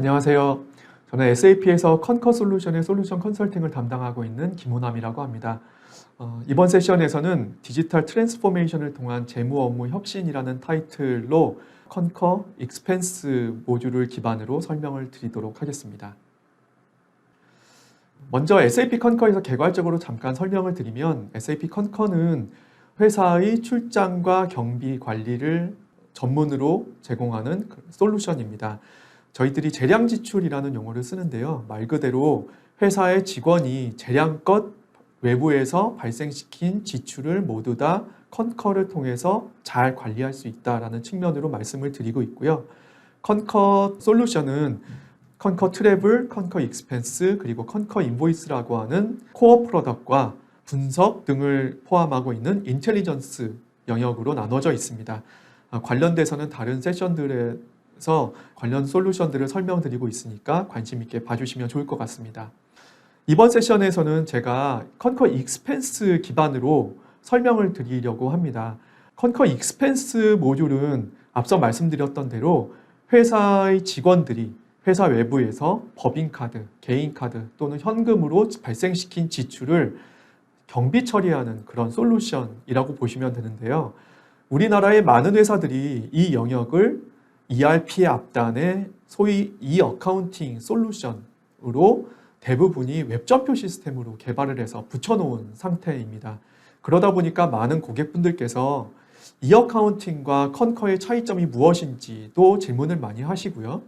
안녕하세요. 저는 SAP에서 컨커 솔루션의 솔루션 컨설팅을 담당하고 있는 김호남이라고 합니다. 이번 세션에서는 디지털 트랜스포메이션을 통한 재무 업무 혁신이라는 타이틀로 컨커 익스펜스 모듈을 기반으로 설명을 드리도록 하겠습니다. 먼저 SAP 컨커에서 개괄적으로 잠깐 설명을 드리면 SAP 컨커는 회사의 출장과 경비 관리를 전문으로 제공하는 솔루션입니다. 저희들이 재량 지출이라는 용어를 쓰는데요. 말 그대로 회사의 직원이 재량껏 외부에서 발생시킨 지출을 모두 다 컨커를 통해서 잘 관리할 수 있다는 측면으로 말씀을 드리고 있고요. 컨커 솔루션은 컨커 트래블, 컨커 익스펜스, 그리고 컨커 인보이스라고 하는 코어 프로덕트와 분석 등을 포함하고 있는 인텔리전스 영역으로 나눠져 있습니다. 관련돼서는 다른 세션들에서 관련 솔루션들을 설명드리고 있으니까 관심 있게 봐주시면 좋을 것 같습니다. 이번 세션에서는 제가 컨커 익스펜스 기반으로 설명을 드리려고 합니다. 컨커 익스펜스 모듈은 앞서 말씀드렸던 대로 회사의 직원들이 회사 외부에서 법인카드, 개인카드 또는 현금으로 발생시킨 지출을 경비 처리하는 그런 솔루션이라고 보시면 되는데요. 우리나라의 많은 회사들이 이 영역을 ERP의 앞단에 소위 E-어카운팅 솔루션으로 대부분이 웹점표 시스템으로 개발을 해서 붙여놓은 상태입니다. 그러다 보니까 많은 고객분들께서 E-어카운팅과 컨커의 차이점이 무엇인지도 질문을 많이 하시고요.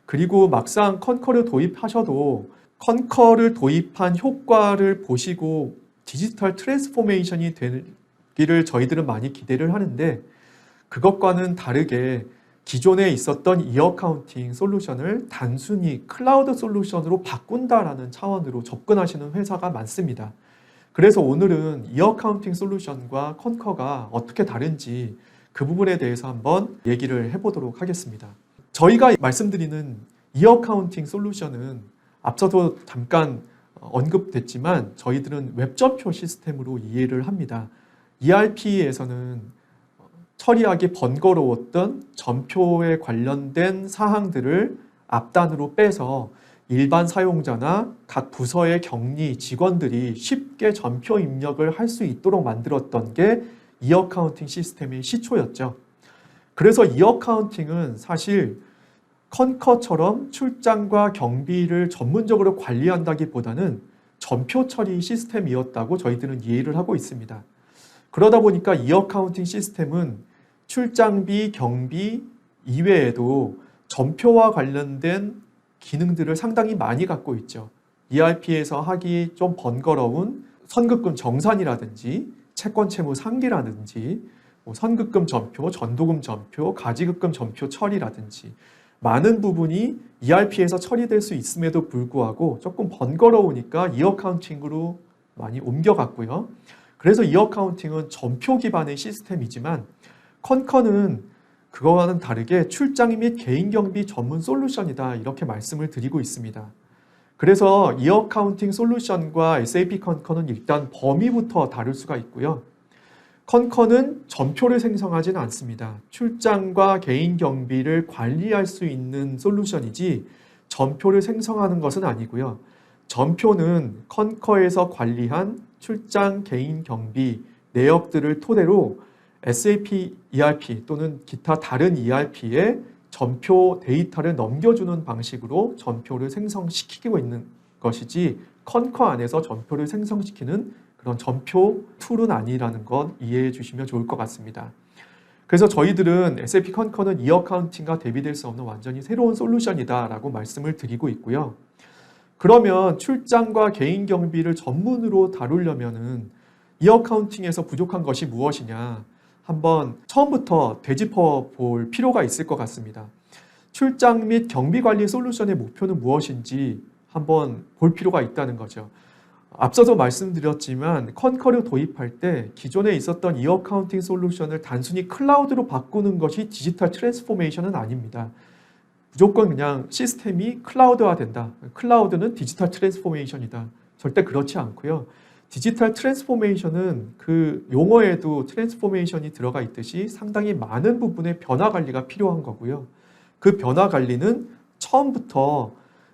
그리고 막상 컨커를 도입하셔도 컨커를 도입한 효과를 보시고 디지털 트랜스포메이션이 되기를 저희들은 많이 기대를 하는데 그것과는 다르게 기존에 있었던 E-어카운팅 솔루션을 단순히 클라우드 솔루션으로 바꾼다라는 차원으로 접근하시는 회사가 많습니다. 그래서 오늘은 E-어카운팅 솔루션과 컨커가 어떻게 다른지 그 부분에 대해서 한번 얘기를 해보도록 하겠습니다. 저희가 말씀드리는 E-어카운팅 솔루션은 앞서도 잠깐 언급됐지만 저희들은 웹점표 시스템으로 이해를 합니다. ERP에서는 처리하기 번거로웠던 점표에 관련된 사항들을 앞단으로 빼서 일반 사용자나 각 부서의 격리 직원들이 쉽게 점표 입력을 할 수 있도록 만들었던 게 E-어카운팅 시스템의 시초였죠. 그래서 E-어카운팅은 사실 컨커처럼 출장과 경비를 전문적으로 관리한다기보다는 점표 처리 시스템이었다고 저희들은 이해를 하고 있습니다. 그러다 보니까 E-어카운팅 시스템은 출장비, 경비 이외에도 점표와 관련된 기능들을 상당히 많이 갖고 있죠. ERP에서 하기 좀 번거로운 선급금 정산이라든지 채권 채무 상기라든지 선급금 점표, 전도금 점표, 가지급금 점표 처리라든지 많은 부분이 ERP에서 처리될 수 있음에도 불구하고 조금 번거로우니까 E-어카운팅으로 많이 옮겨갔고요. 그래서 E-어카운팅은 점표 기반의 시스템이지만 컨커는 그거와는 다르게 출장 및 개인경비 전문 솔루션이다 이렇게 말씀을 드리고 있습니다. 그래서 E-어카운팅 솔루션과 SAP 컨커는 일단 범위부터 다를 수가 있고요. 컨커는 점표를 생성하지는 않습니다. 출장과 개인 경비를 관리할 수 있는 솔루션이지 점표를 생성하는 것은 아니고요. 점표는 컨커에서 관리한 출장, 개인 경비 내역들을 토대로 SAP ERP 또는 기타 다른 ERP에 점표 데이터를 넘겨주는 방식으로 점표를 생성시키고 있는 것이지 컨커 안에서 점표를 생성시키는 그런 점표 툴은 아니라는 건 이해해 주시면 좋을 것 같습니다. 그래서 저희들은 SAP 컨커는 E-어카운팅과 대비될 수 없는 완전히 새로운 솔루션이다라고 말씀을 드리고 있고요. 그러면 출장과 개인 경비를 전문으로 다루려면은 E-어카운팅에서 부족한 것이 무엇이냐? 한번 처음부터 되짚어 볼 필요가 있을 것 같습니다. 출장 및 경비 관리 솔루션의 목표는 무엇인지 한번 볼 필요가 있다는 거죠. 앞서도 말씀드렸지만 컨커를 도입할 때 기존에 있었던 E-어카운팅 솔루션을 단순히 클라우드로 바꾸는 것이 디지털 트랜스포메이션은 아닙니다. 무조건 그냥 시스템이 클라우드화 된다. 클라우드는 디지털 트랜스포메이션이다. 절대 그렇지 않고요. 디지털 트랜스포메이션은 그 용어에도 트랜스포메이션이 들어가 있듯이 상당히 많은 부분의 변화 관리가 필요한 거고요. 그 변화 관리는 처음부터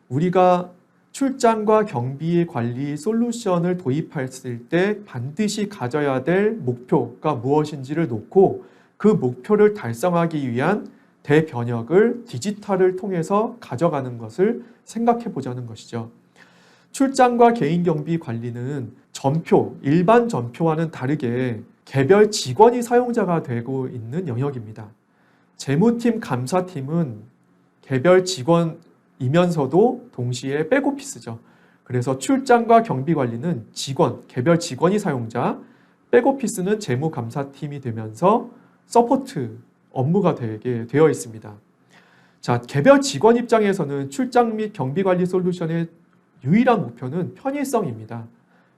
우리가 출장과 경비 관리 솔루션을 도입했을 때 반드시 가져야 될 목표가 무엇인지를 놓고 그 목표를 달성하기 위한 대변혁을 디지털을 통해서 가져가는 것을 생각해 보자는 것이죠. 출장과 개인 경비 관리는 전표, 일반 전표와는 다르게 개별 직원이 사용자가 되고 있는 영역입니다. 재무팀, 감사팀은 개별 직원이면서도 동시에 백오피스죠. 그래서 출장과 경비 관리는 직원, 개별 직원이 사용자, 백오피스는 재무감사팀이 되면서 서포트 업무가 되게 되어 있습니다. 자, 개별 직원 입장에서는 출장 및 경비 관리 솔루션의 유일한 목표는 편의성입니다.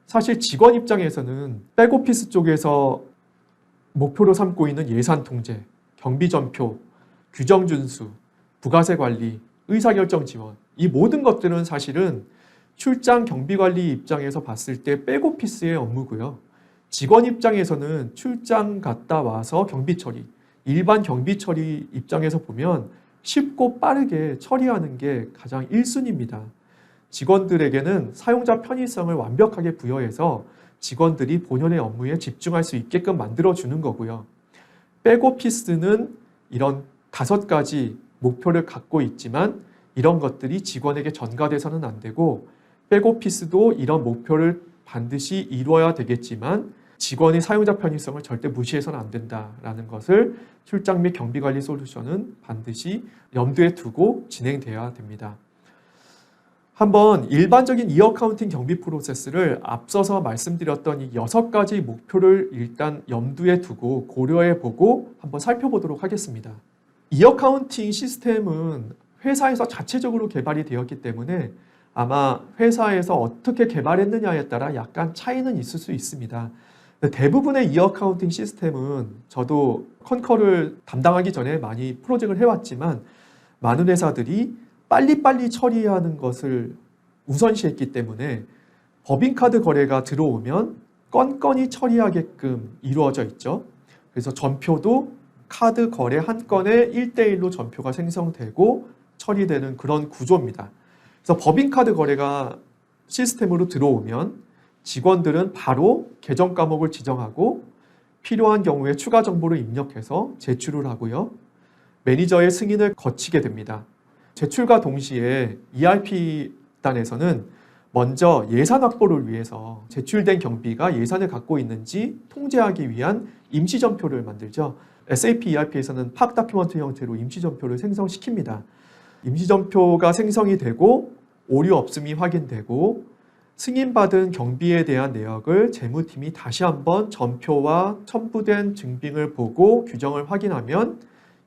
사실 직원 입장에서는 백오피스 쪽에서 목표로 삼고 있는 예산 통제, 경비 전표, 규정 준수, 부가세 관리, 의사결정 지원, 이 모든 것들은 사실은 출장 경비 관리 입장에서 봤을 때 백오피스의 업무고요. 직원 입장에서는 출장 갔다 와서 경비 처리, 일반 경비 처리 입장에서 보면 쉽고 빠르게 처리하는 게 가장 1순위입니다. 직원들에게는 사용자 편의성을 완벽하게 부여해서 직원들이 본연의 업무에 집중할 수 있게끔 만들어주는 거고요. 백오피스는 이런 5가지 목표를 갖고 있지만 이런 것들이 직원에게 전가돼서는 안 되고 백오피스도 이런 목표를 반드시 이루어야 되겠지만 직원의 사용자 편의성을 절대 무시해서는 안 된다라는 것을 출장 및 경비관리 솔루션은 반드시 염두에 두고 진행돼야 됩니다. 한번 일반적인 이어카운팅 경비 프로세스를 앞서서 말씀드렸던 이 6가지 목표를 일단 염두에 두고 고려해 보고 한번 살펴보도록 하겠습니다. 이어카운팅 시스템은 회사에서 자체적으로 개발이 되었기 때문에 아마 회사에서 어떻게 개발했느냐에 따라 약간 차이는 있을 수 있습니다. 대부분의 이어카운팅 시스템은 저도 컨커를 담당하기 전에 많이 프로젝트를 해왔지만 많은 회사들이 빨리빨리 처리하는 것을 우선시했기 때문에 법인카드 거래가 들어오면 건건이 처리하게끔 이루어져 있죠. 그래서 전표도 카드 거래 한 건에 1대1로 전표가 생성되고 처리되는 그런 구조입니다. 그래서 법인카드 거래가 시스템으로 들어오면 직원들은 바로 계정 과목을 지정하고 필요한 경우에 추가 정보를 입력해서 제출을 하고요. 매니저의 승인을 거치게 됩니다. 제출과 동시에 ERP단에서는 먼저 예산 확보를 위해서 제출된 경비가 예산을 갖고 있는지 통제하기 위한 임시전표를 만들죠. SAP ERP에서는 팍 다큐먼트 형태로 임시전표를 생성시킵니다. 임시전표가 생성이 되고 오류 없음이 확인되고 승인받은 경비에 대한 내역을 재무팀이 다시 한번 전표와 첨부된 증빙을 보고 규정을 확인하면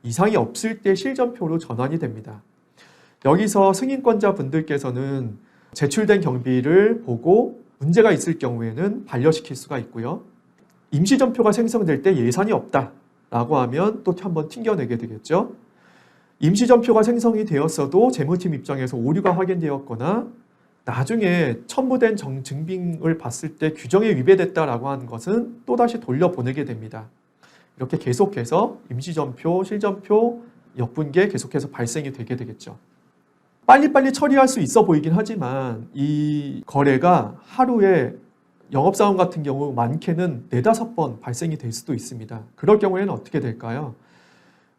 이상이 없을 때 실전표로 전환이 됩니다. 여기서 승인권자 분들께서는 제출된 경비를 보고 문제가 있을 경우에는 반려시킬 수가 있고요. 임시전표가 생성될 때 예산이 없다라고 하면 또 한번 튕겨내게 되겠죠. 임시전표가 생성이 되었어도 재무팀 입장에서 오류가 확인되었거나 나중에 첨부된 증빙을 봤을 때 규정에 위배됐다라고 하는 것은 또다시 돌려보내게 됩니다. 이렇게 계속해서 임시전표, 실전표, 역분계 계속해서 발생이 되게 되겠죠. 빨리빨리 처리할 수 있어 보이긴 하지만 이 거래가 하루에 영업사원 같은 경우 많게는 4-5번 발생이 될 수도 있습니다. 그럴 경우에는 어떻게 될까요?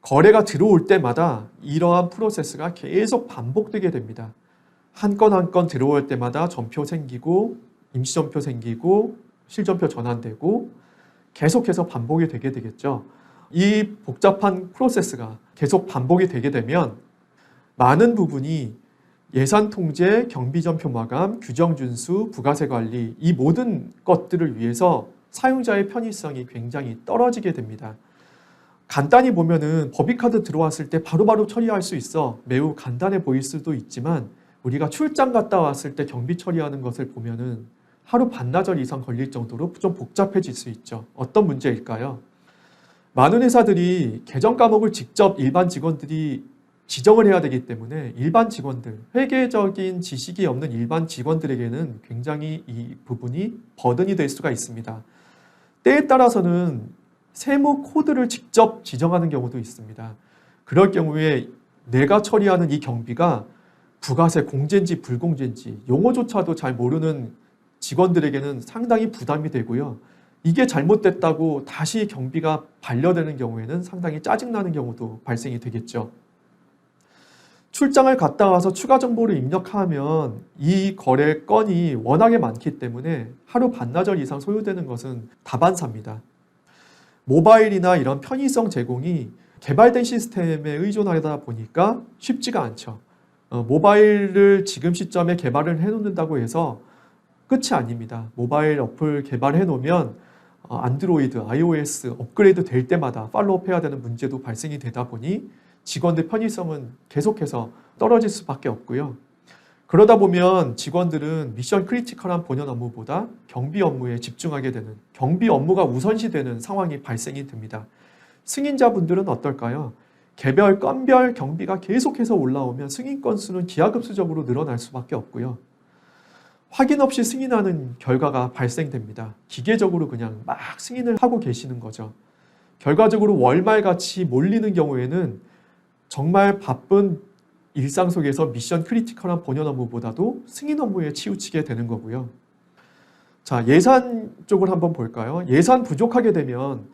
거래가 들어올 때마다 이러한 프로세스가 계속 반복되게 됩니다. 한 건 한 건 들어올 때마다 전표 생기고 임시전표 생기고 실전표 전환되고 계속해서 반복이 되게 되겠죠. 이 복잡한 프로세스가 계속 반복이 되게 되면 많은 부분이 예산 통제, 경비전표 마감, 규정 준수, 부가세 관리 이 모든 것들을 위해서 사용자의 편의성이 굉장히 떨어지게 됩니다. 간단히 보면은 법인카드 들어왔을 때 바로바로 처리할 수 있어 매우 간단해 보일 수도 있지만 우리가 출장 갔다 왔을 때 경비 처리하는 것을 보면은 하루 반나절 이상 걸릴 정도로 좀 복잡해질 수 있죠. 어떤 문제일까요? 많은 회사들이 계정 과목을 직접 일반 직원들이 지정을 해야 되기 때문에 일반 직원들, 회계적인 지식이 없는 일반 직원들에게는 굉장히 이 부분이 버든이 될 수가 있습니다. 때에 따라서는 세무 코드를 직접 지정하는 경우도 있습니다. 그럴 경우에 내가 처리하는 이 경비가 부가세 공제인지 불공제인지 용어조차도 잘 모르는 직원들에게는 상당히 부담이 되고요. 이게 잘못됐다고 다시 경비가 반려되는 경우에는 상당히 짜증나는 경우도 발생이 되겠죠. 출장을 갔다 와서 추가 정보를 입력하면 이 거래 건이 워낙에 많기 때문에 하루 반나절 이상 소요되는 것은 다반사입니다. 모바일이나 이런 편의성 제공이 개발된 시스템에 의존하다 보니까 쉽지가 않죠. 모바일을 지금 시점에 개발을 해놓는다고 해서 끝이 아닙니다. 모바일 어플 개발해 놓으면 안드로이드, iOS 업그레이드 될 때마다 팔로우업 해야 되는 문제도 발생이 되다 보니 직원들 편의성은 계속해서 떨어질 수밖에 없고요. 그러다 보면 직원들은 미션 크리티컬한 본연 업무보다 경비 업무에 집중하게 되는, 경비 업무가 우선시되는 상황이 발생이 됩니다. 승인자분들은 어떨까요? 개별 건별 경비가 계속해서 올라오면 승인 건수는 기하급수적으로 늘어날 수밖에 없고요. 확인 없이 승인하는 결과가 발생됩니다. 기계적으로 그냥 막 승인을 하고 계시는 거죠. 결과적으로 월말같이 몰리는 경우에는 정말 바쁜 일상 속에서 미션 크리티컬한 본연 업무보다도 승인 업무에 치우치게 되는 거고요. 자, 예산 쪽을 한번 볼까요? 예산 부족하게 되면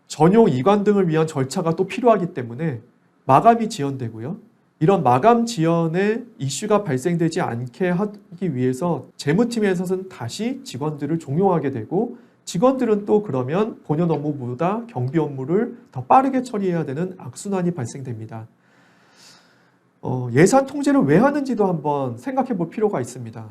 전용 이관 등을 위한 절차가 또 필요하기 때문에 마감이 지연되고요. 이런 마감 지연에 이슈가 발생되지 않게 하기 위해서 재무팀에서는 다시 직원들을 종용하게 되고, 직원들은 또 그러면 본연 업무보다 경비 업무를 더 빠르게 처리해야 되는 악순환이 발생됩니다. 예산 통제를 왜 하는지도 한번 생각해 볼 필요가 있습니다.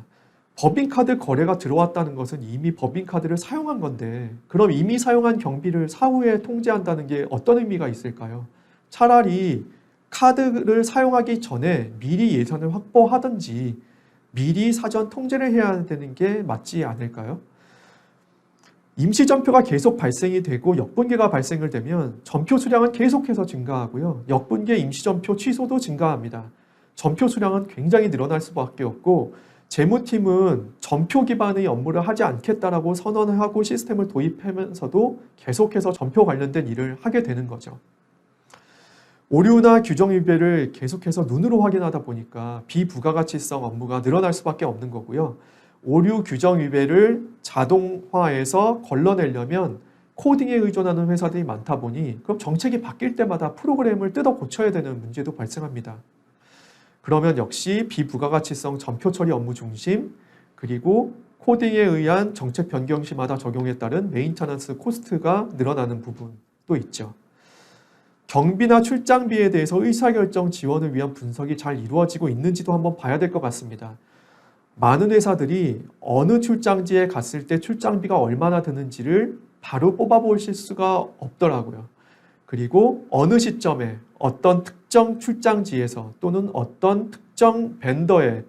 법인카드 거래가 들어왔다는 것은 이미 법인카드를 사용한 건데, 그럼 이미 사용한 경비를 사후에 통제한다는 게 어떤 의미가 있을까요? 차라리 카드를 사용하기 전에 미리 예산을 확보하든지 미리 사전 통제를 해야 되는 게 맞지 않을까요? 임시전표가 계속 발생이 되고 역분기가 발생을 되면 전표 수량은 계속해서 증가하고요. 역분기의 임시전표 취소도 증가합니다. 전표 수량은 굉장히 늘어날 수밖에 없고, 재무팀은 전표 기반의 업무를 하지 않겠다라고 선언을 하고 시스템을 도입하면서도 계속해서 전표 관련된 일을 하게 되는 거죠. 오류나 규정 위배를 계속해서 눈으로 확인하다 보니까 비부가가치성 업무가 늘어날 수밖에 없는 거고요. 오류 규정 위배를 자동화해서 걸러내려면 코딩에 의존하는 회사들이 많다 보니 그럼 정책이 바뀔 때마다 프로그램을 뜯어 고쳐야 되는 문제도 발생합니다. 그러면 역시 비부가가치성 전표 처리 업무 중심, 그리고 코딩에 의한 정책 변경 시마다 적용에 따른 메인터넌스 코스트가 늘어나는 부분도 있죠. 경비나 출장비에 대해서 의사결정 지원을 위한 분석이 잘 이루어지고 있는지도 한번 봐야 될 것 같습니다. 많은 회사들이 어느 출장지에 갔을 때 출장비가 얼마나 드는지를 바로 뽑아보실 수가 없더라고요. 그리고 어느 시점에 어떤 특정 출장지에서 또는 어떤 특정 벤더에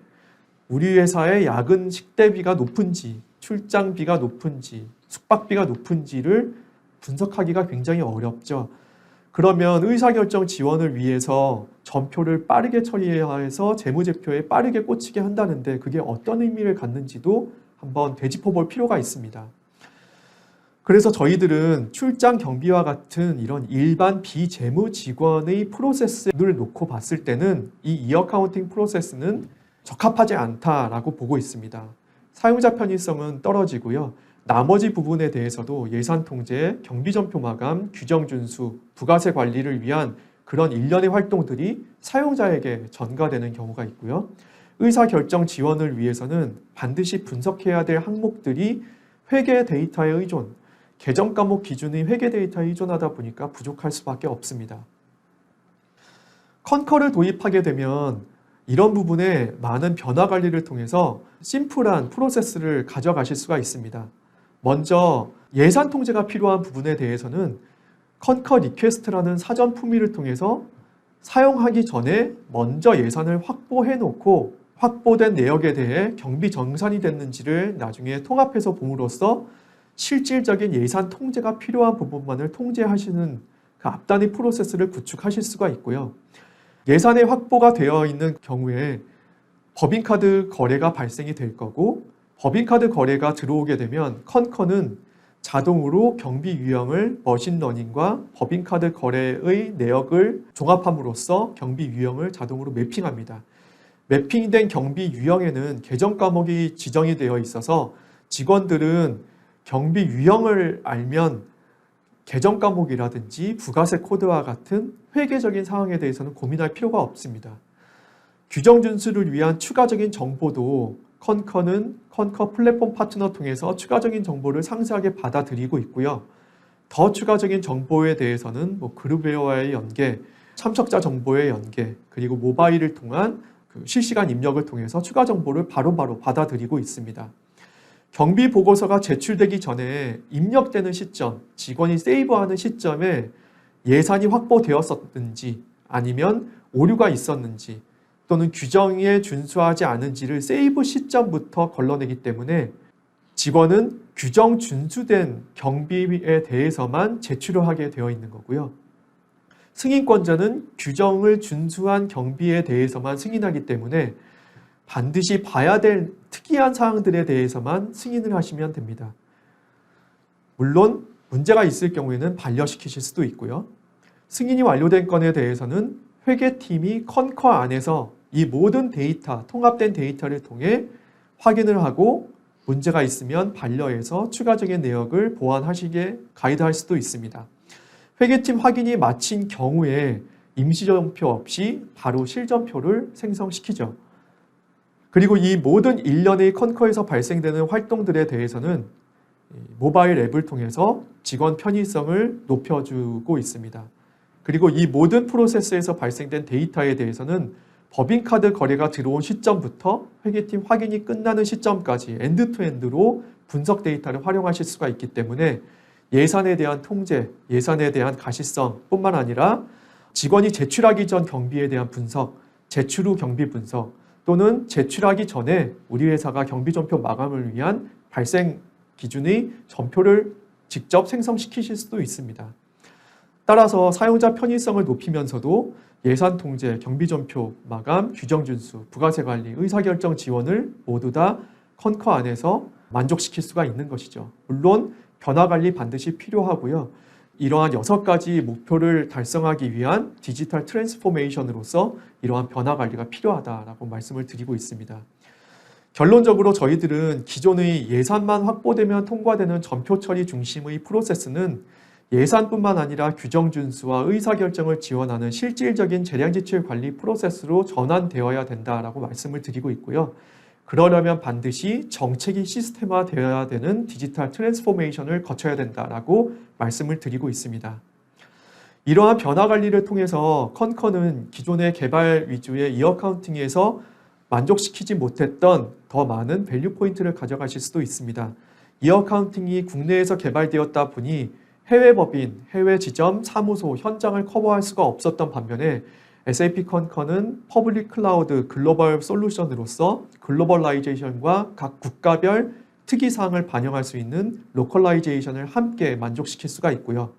우리 회사의 야근 식대비가 높은지, 출장비가 높은지, 숙박비가 높은지를 분석하기가 굉장히 어렵죠. 그러면 의사결정 지원을 위해서 전표를 빠르게 처리해야 해서 재무제표에 빠르게 꽂히게 한다는데 그게 어떤 의미를 갖는지도 한번 되짚어 볼 필요가 있습니다. 그래서 저희들은 출장 경비와 같은 이런 일반 비재무 직원의 프로세스를 놓고 봤을 때는 이 이어카운팅 프로세스는 적합하지 않다라고 보고 있습니다. 사용자 편의성은 떨어지고요. 나머지 부분에 대해서도 예산 통제, 경비 전표 마감, 규정 준수, 부가세 관리를 위한 그런 일련의 활동들이 사용자에게 전가되는 경우가 있고요. 의사결정 지원을 위해서는 반드시 분석해야 될 항목들이 회계 데이터에 의존, 계정 과목 기준의 회계 데이터에 의존하다 보니까 부족할 수밖에 없습니다. 컨커를 도입하게 되면 이런 부분에 많은 변화 관리를 통해서 심플한 프로세스를 가져가실 수가 있습니다. 먼저 예산 통제가 필요한 부분에 대해서는 컨커 리퀘스트라는 사전 품위를 통해서 사용하기 전에 먼저 예산을 확보해 놓고 확보된 내역에 대해 경비 정산이 됐는지를 나중에 통합해서 봄으로써 실질적인 예산 통제가 필요한 부분만을 통제하시는 그 앞단의 프로세스를 구축하실 수가 있고요. 예산이 확보가 되어 있는 경우에 법인카드 거래가 발생이 될 거고, 법인카드 거래가 들어오게 되면 컨커는 자동으로 경비 유형을 머신러닝과 법인카드 거래의 내역을 종합함으로써 경비 유형을 자동으로 매핑합니다. 매핑된 경비 유형에는 계정 과목이 지정이 되어 있어서 직원들은 경비 유형을 알면 계정 과목이라든지 부가세 코드와 같은 회계적인 사항에 대해서는 고민할 필요가 없습니다. 규정 준수를 위한 추가적인 정보도 컨커는 컨커 플랫폼 파트너 통해서 추가적인 정보를 상세하게 받아들이고 있고요. 더 추가적인 정보에 대해서는 그룹웨어와의 연계, 참석자 정보의 연계, 그리고 모바일을 통한 실시간 입력을 통해서 추가 정보를 바로바로 받아들이고 있습니다. 경비 보고서가 제출되기 전에 입력되는 시점, 직원이 세이브하는 시점에 예산이 확보되었었는지 아니면 오류가 있었는지 또는 규정에 준수하지 않은지를 세이브 시점부터 걸러내기 때문에 직원은 규정 준수된 경비에 대해서만 제출을 하게 되어 있는 거고요. 승인권자는 규정을 준수한 경비에 대해서만 승인하기 때문에 반드시 봐야 될 특이한 사항들에 대해서만 승인을 하시면 됩니다. 물론 문제가 있을 경우에는 반려시키실 수도 있고요. 승인이 완료된 건에 대해서는 회계팀이 컨커 안에서 이 모든 데이터, 통합된 데이터를 통해 확인을 하고 문제가 있으면 반려해서 추가적인 내역을 보완하시게 가이드할 수도 있습니다. 회계팀 확인이 마친 경우에 임시점표 없이 바로 실점표를 생성시키죠. 그리고 이 모든 일련의 컨커에서 발생되는 활동들에 대해서는 모바일 앱을 통해서 직원 편의성을 높여주고 있습니다. 그리고 이 모든 프로세스에서 발생된 데이터에 대해서는 법인카드 거래가 들어온 시점부터 회계팀 확인이 끝나는 시점까지 엔드투엔드로 분석 데이터를 활용하실 수가 있기 때문에 예산에 대한 통제, 예산에 대한 가시성 뿐만 아니라 직원이 제출하기 전 경비에 대한 분석, 제출 후 경비 분석 또는 제출하기 전에 우리 회사가 경비전표 마감을 위한 발생 기준의 전표를 직접 생성시키실 수도 있습니다. 따라서 사용자 편의성을 높이면서도 예산 통제, 경비전표 마감, 규정 준수, 부가세 관리, 의사결정 지원을 모두 다 컨커 안에서 만족시킬 수가 있는 것이죠. 물론 변화 관리 반드시 필요하고요. 이러한 6가지 목표를 달성하기 위한 디지털 트랜스포메이션으로서 이러한 변화 관리가 필요하다라고 말씀을 드리고 있습니다. 결론적으로 저희들은 기존의 예산만 확보되면 통과되는 전표 처리 중심의 프로세스는 예산뿐만 아니라 규정 준수와 의사결정을 지원하는 실질적인 재량지출 관리 프로세스로 전환되어야 된다라고 말씀을 드리고 있고요. 그러려면 반드시 정책이 시스템화되어야 되는 디지털 트랜스포메이션을 거쳐야 된다라고 말씀을 드리고 있습니다. 이러한 변화 관리를 통해서 컨커는 기존의 개발 위주의 이어카운팅에서 만족시키지 못했던 더 많은 밸류 포인트를 가져가실 수도 있습니다. 이어카운팅이 국내에서 개발되었다 보니 해외 법인, 해외 지점, 사무소, 현장을 커버할 수가 없었던 반면에 SAP 컨커는 퍼블릭 클라우드 글로벌 솔루션으로서 글로벌라이제이션과 각 국가별 특이사항을 반영할 수 있는 로컬라이제이션을 함께 만족시킬 수가 있고요.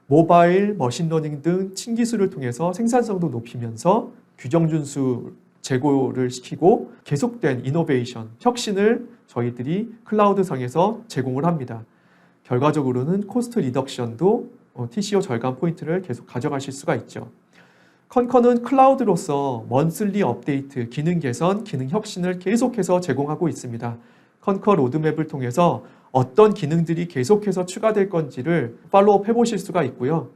모바일, 머신러닝 등 신기술을 통해서 생산성도 높이면서 규정 준수 제고를 시키고 계속된 이노베이션, 혁신을 저희들이 클라우드상에서 제공을 합니다. 결과적으로는 코스트 리덕션도 TCO 절감 포인트를 계속 가져가실 수가 있죠. 컨커는 클라우드로서 먼슬리 업데이트, 기능 개선, 기능 혁신을 계속해서 제공하고 있습니다. 컨커 로드맵을 통해서 어떤 기능들이 계속해서 추가될 건지를 팔로우업 해보실 수가 있고요.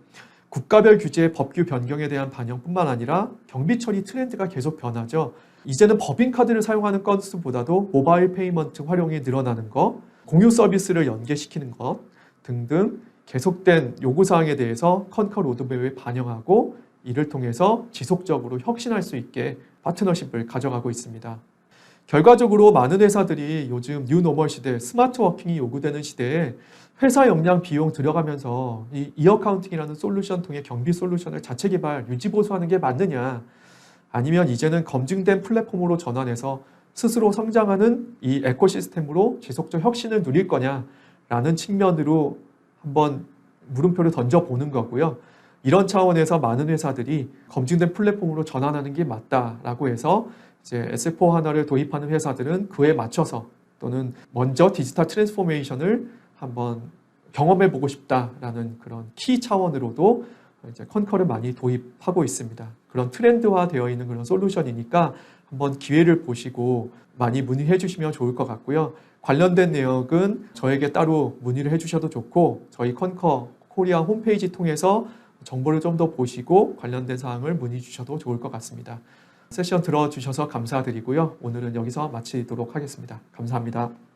국가별 규제, 법규 변경에 대한 반영뿐만 아니라 경비 처리 트렌드가 계속 변하죠. 이제는 법인카드를 사용하는 건수보다도 모바일 페이먼트 활용이 늘어나는 것, 공유 서비스를 연계시키는 것 등등 계속된 요구사항에 대해서 컨커 로드맵에 반영하고 이를 통해서 지속적으로 혁신할 수 있게 파트너십을 가져가고 있습니다. 결과적으로 많은 회사들이 요즘 뉴노멀 시대, 스마트 워킹이 요구되는 시대에 회사 역량 비용 들여가면서 이 이어카운팅이라는 솔루션 통해 경비 솔루션을 자체 개발, 유지 보수하는 게 맞느냐, 아니면 이제는 검증된 플랫폼으로 전환해서 스스로 성장하는 이 에코시스템으로 지속적 혁신을 누릴 거냐라는 측면으로 한번 물음표를 던져보는 거고요. 이런 차원에서 많은 회사들이 검증된 플랫폼으로 전환하는 게 맞다라고 해서 이제 S4HANA를 도입하는 회사들은 그에 맞춰서 또는 먼저 디지털 트랜스포메이션을 한번 경험해보고 싶다라는 그런 키 차원으로도 이제 컨커를 많이 도입하고 있습니다. 그런 트렌드화 되어 있는 그런 솔루션이니까 한번 기회를 보시고 많이 문의해 주시면 좋을 것 같고요. 관련된 내역은 저에게 따로 문의를 해 주셔도 좋고 저희 컨커 코리아 홈페이지 통해서 정보를 좀 더 보시고 관련된 사항을 문의 주셔도 좋을 것 같습니다. 세션 들어주셔서 감사드리고요. 오늘은 여기서 마치도록 하겠습니다. 감사합니다.